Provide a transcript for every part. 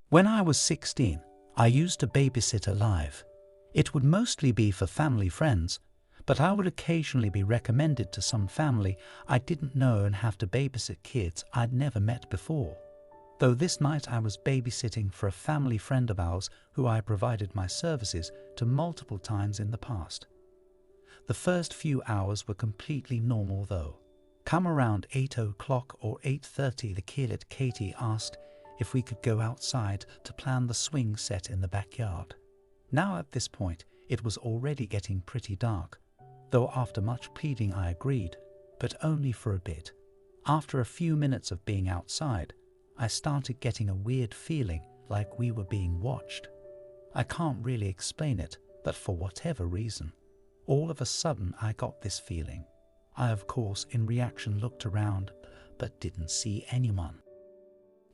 When I was 16, I used to babysit alive. It would mostly be for family friends, but I would occasionally be recommended to some family I didn't know and have to babysit kids I'd never met before. Though this night I was babysitting for a family friend of ours who I provided my services to multiple times in the past. The first few hours were completely normal though. Come around 8 o'clock or 8:30, the kid at Katie asked if we could go outside to plan the swing set in the backyard. Now at this point, it was already getting pretty dark, though after much pleading I agreed, but only for a bit. After a few minutes of being outside, I started getting a weird feeling like we were being watched. I can't really explain it, but for whatever reason, all of a sudden I got this feeling. I of course in reaction looked around, but didn't see anyone.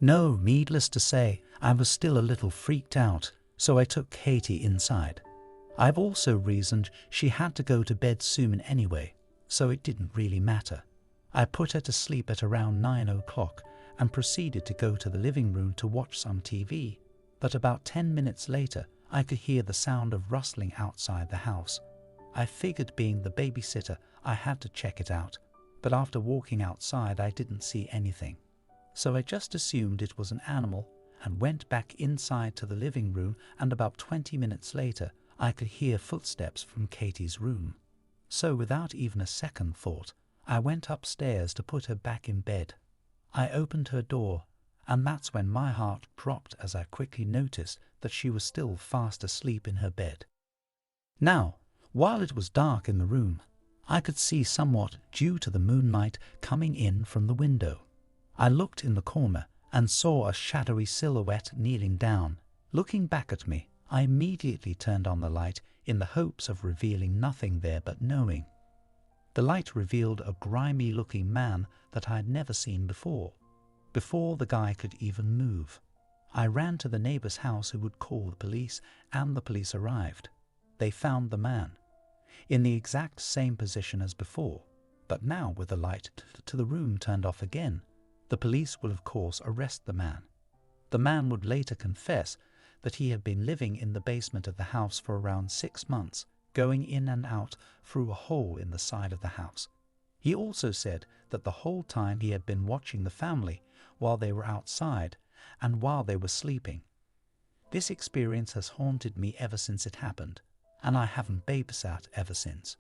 No, needless to say, I was still a little freaked out, so I took Katie inside. I've also reasoned she had to go to bed soon anyway, so it didn't really matter. I put her to sleep at around 9 o'clock and proceeded to go to the living room to watch some TV, but about 10 minutes later I could hear the sound of rustling outside the house. I figured being the babysitter I had to check it out, but after walking outside I didn't see anything. So I just assumed it was an animal and went back inside to the living room, and about 20 minutes later I could hear footsteps from Katie's room. So without even a second thought, I went upstairs to put her back in bed. I opened her door, and that's when my heart dropped as I quickly noticed that she was still fast asleep in her bed. Now, while it was dark in the room, I could see somewhat due to the moonlight coming in from the window. I looked in the corner and saw a shadowy silhouette kneeling down. Looking back at me, I immediately turned on the light in the hopes of revealing nothing there but knowing. The light revealed a grimy-looking man that I had never seen before the guy could even move. I ran to the neighbor's house who would call the police, and the police arrived. They found the man in the exact same position as before, but now with the light to the room turned off again. The police will of course arrest the man. The man would later confess that he had been living in the basement of the house for around 6 months, going in and out through a hole in the side of the house. He also said that the whole time he had been watching the family while they were outside and while they were sleeping. This experience has haunted me ever since it happened, and I haven't babysat ever since.